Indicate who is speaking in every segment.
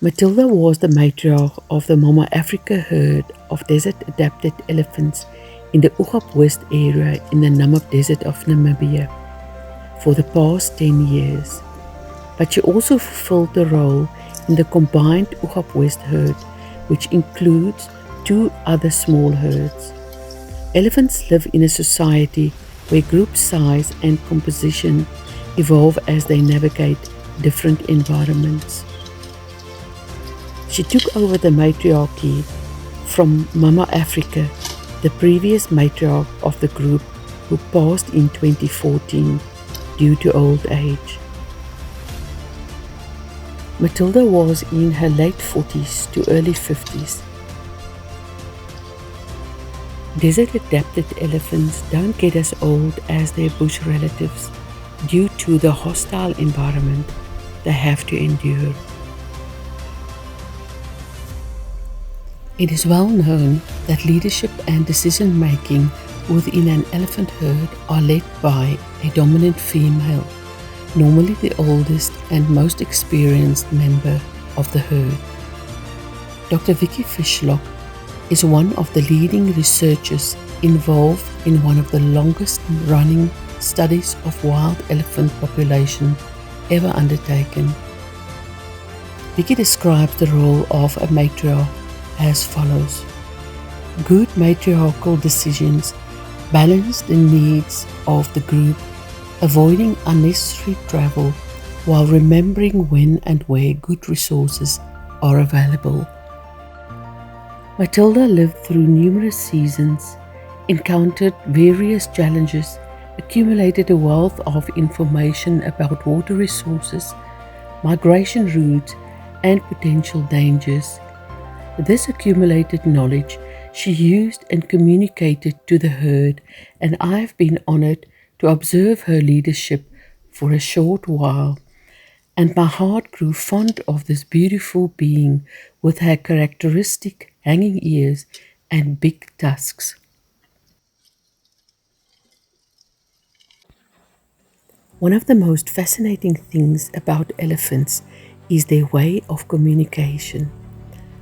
Speaker 1: Matilda was the matriarch of the Mama Africa herd of desert-adapted elephants in the Ugab West area in the Namib Desert of Namibia for the past 10 years. But she also fulfilled the role in the combined Ugab West herd, which includes two other small herds. Elephants live in a society where group size and composition evolve as they navigate different environments. She took over the matriarchy from Mama Africa, the previous matriarch of the group who passed in 2014 due to old age. Matilda was in her late 40s to early 50s. Desert-adapted elephants don't get as old as their bush relatives due to the hostile environment they have to endure. It is well known that leadership and decision-making within an elephant herd are led by a dominant female, normally the oldest and most experienced member of the herd. Dr. Vicky Fishlock is one of the leading researchers involved in one of the longest-running studies of wild elephant population ever undertaken. Vicky describes the role of a matriarch as follows. Good matriarchal decisions balance the needs of the group, avoiding unnecessary travel while remembering when and where good resources are available. Matilda lived through numerous seasons, encountered various challenges, accumulated a wealth of information about water resources, migration routes, and potential dangers. This accumulated knowledge she used and communicated to the herd, and I have been honored to observe her leadership for a short while, and my heart grew fond of this beautiful being with her characteristic hanging ears and big tusks. One of the most fascinating things about elephants is their way of communication.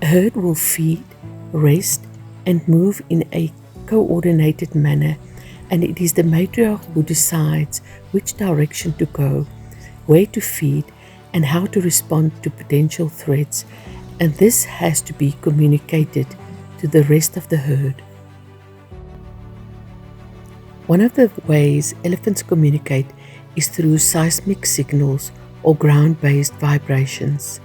Speaker 1: A herd will feed, rest, and move in a coordinated manner, and it is the matriarch who decides which direction to go, where to feed, and how to respond to potential threats, and this has to be communicated to the rest of the herd. One of the ways elephants communicate is through seismic signals or ground-based vibrations.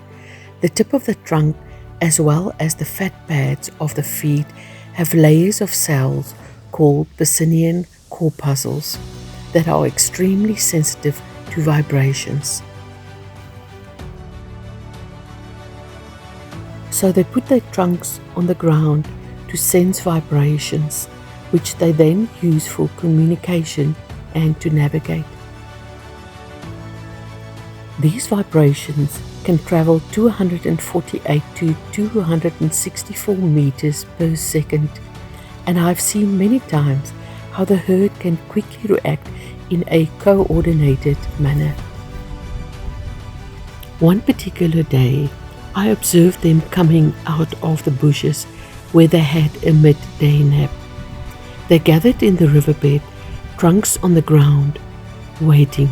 Speaker 1: The tip of the trunk as well as the fat pads of the feet have layers of cells called Pacinian corpuscles that are extremely sensitive to vibrations. So they put their trunks on the ground to sense vibrations, which they then use for communication and to navigate. These vibrations can travel 248 to 264 meters per second, and I've seen many times how the herd can quickly react in a coordinated manner. One particular day, I observed them coming out of the bushes where they had a midday nap. They gathered in the riverbed, trunks on the ground, waiting.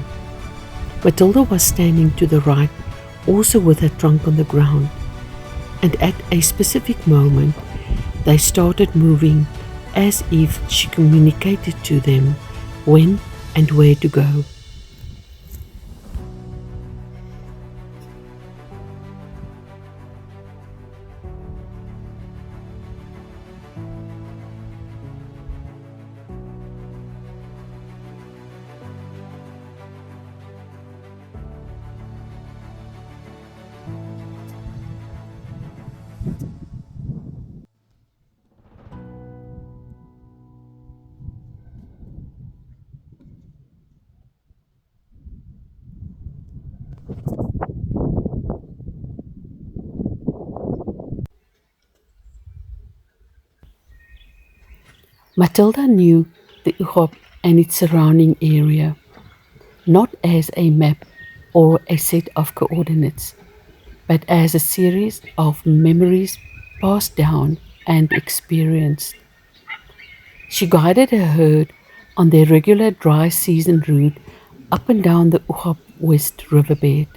Speaker 1: Matilda was standing to the right, also with her trunk on the ground, and at a specific moment, they started moving as if she communicated to them when and where to go. Matilda knew the Ugab and its surrounding area, not as a map or a set of coordinates, but as a series of memories passed down and experienced. She guided her herd on their regular dry season route up and down the Ugab West riverbed,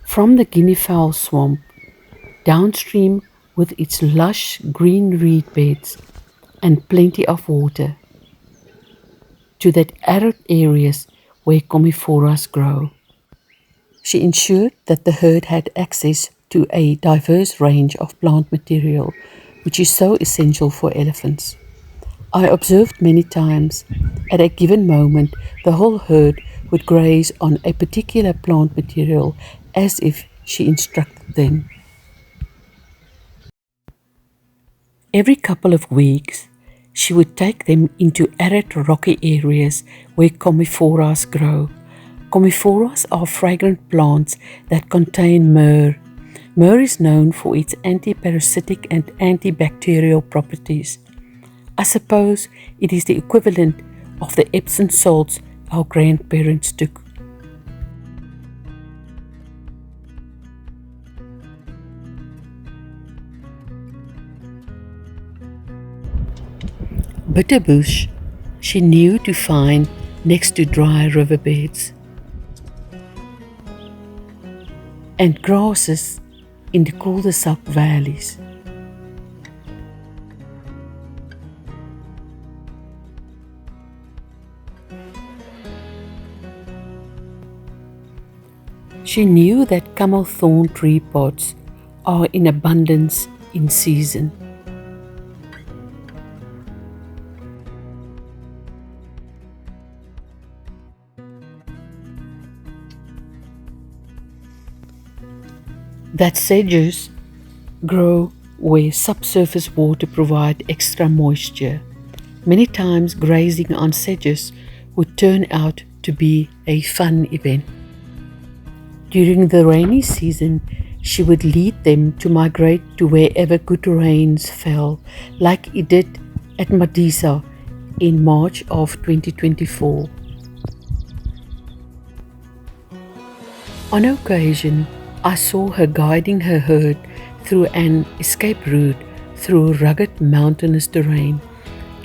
Speaker 1: from the guinea fowl swamp downstream with its lush green reed beds and plenty of water, to that arid areas where commiforas grow. She ensured that the herd had access to a diverse range of plant material, which is so essential for elephants. I observed many times, at a given moment, the whole herd would graze on a particular plant material as if she instructed them. Every couple of weeks, she would take them into arid rocky areas where commiforas grow. Commiforas are fragrant plants that contain myrrh. Myrrh is known for its antiparasitic and antibacterial properties. I suppose it is the equivalent of the Epsom salts our grandparents took. Bitterbush she knew to find next to dry riverbeds, and grasses in the cul-de-sac valleys. She knew that camel thorn tree pods are in abundance in season. That sedges grow where subsurface water provide extra moisture. Many times grazing on sedges would turn out to be a fun event. During the rainy season, she would lead them to migrate to wherever good rains fell, like it did at Matilda in March of 2024. On occasion, I saw her guiding her herd through an escape route through rugged mountainous terrain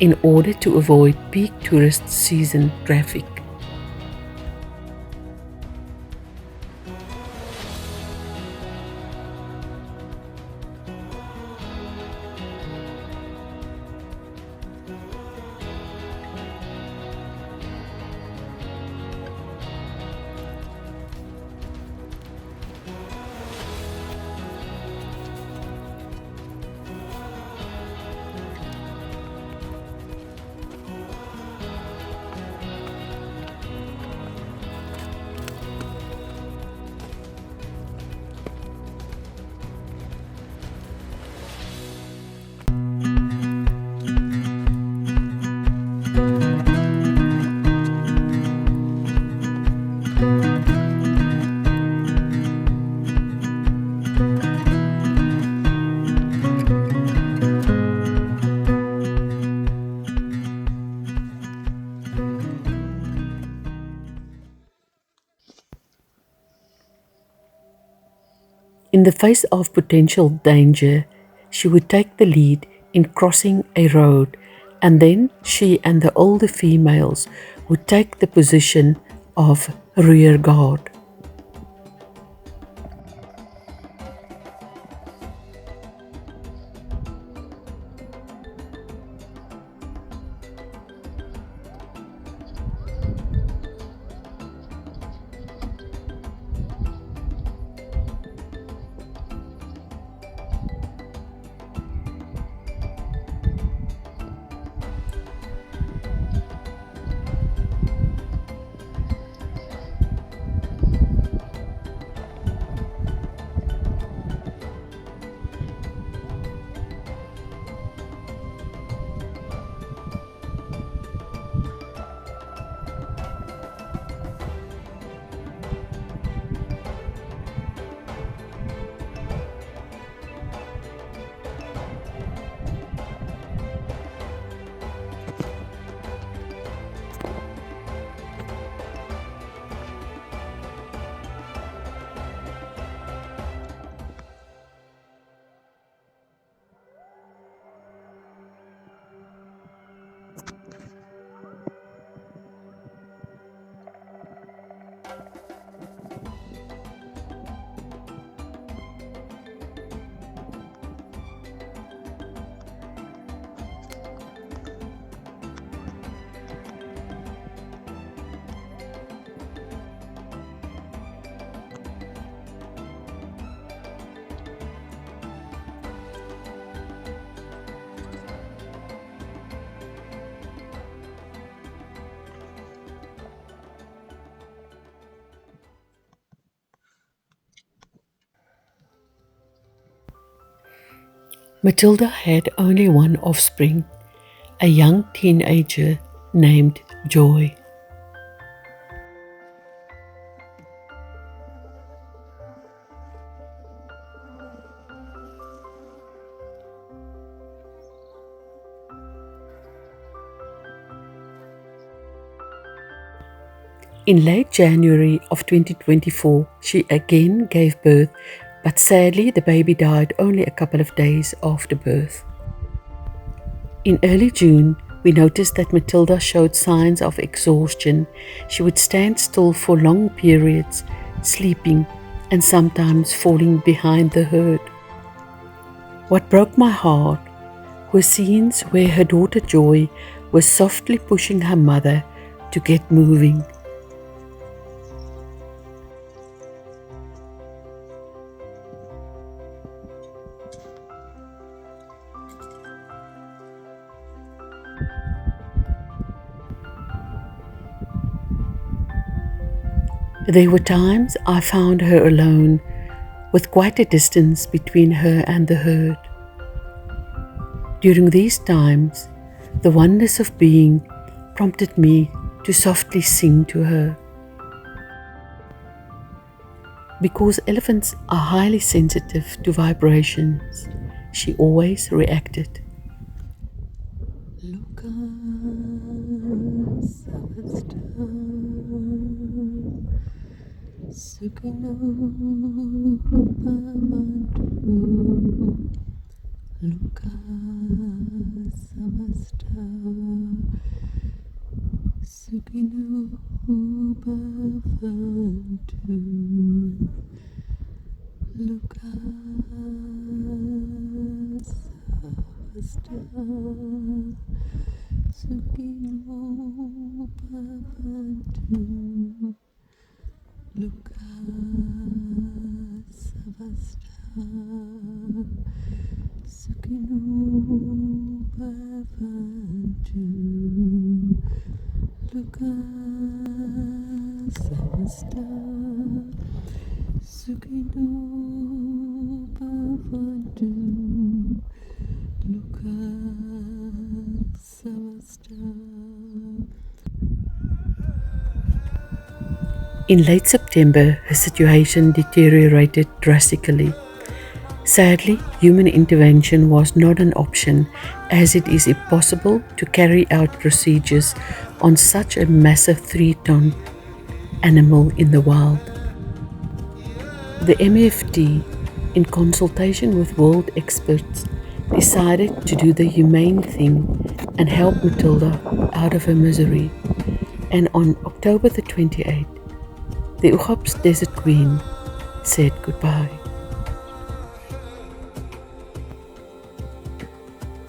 Speaker 1: in order to avoid peak tourist season traffic. In the face of potential danger, she would take the lead in crossing a road, and then she and the older females would take the position of rear guard. Matilda had only one offspring, a young teenager named Joy. In late January of 2024, she again gave birth, but sadly the baby died only a couple of days after birth. In early June, we noticed that Matilda showed signs of exhaustion. She would stand still for long periods, sleeping and sometimes falling behind the herd. What broke my heart were scenes where her daughter Joy was softly pushing her mother to get moving. There were times I found her alone, with quite a distance between her and the herd. During these times, the oneness of being prompted me to softly sing to her. Because elephants are highly sensitive to vibrations, she always reacted. In late September, her situation deteriorated drastically. Sadly, human intervention was not an option, as it is impossible to carry out procedures on such a massive 3-ton animal in the wild. The MFT, in consultation with world experts, decided to do the humane thing and help Matilda out of her misery. And on October the 28th, the Ugab Desert Queen said goodbye.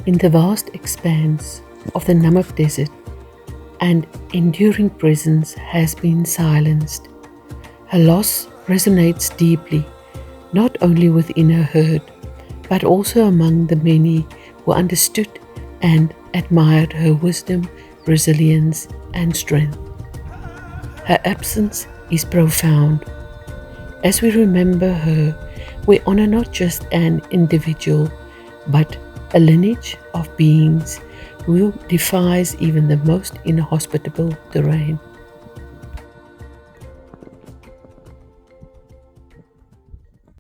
Speaker 1: In the vast expanse of the Namib Desert, an enduring presence has been silenced. Her loss resonates deeply, not only within her herd, but also among the many who understood and admired her wisdom, resilience, and strength. Her absence is profound. As we remember her, we honor not just an individual, but a lineage of beings who defies even the most inhospitable terrain.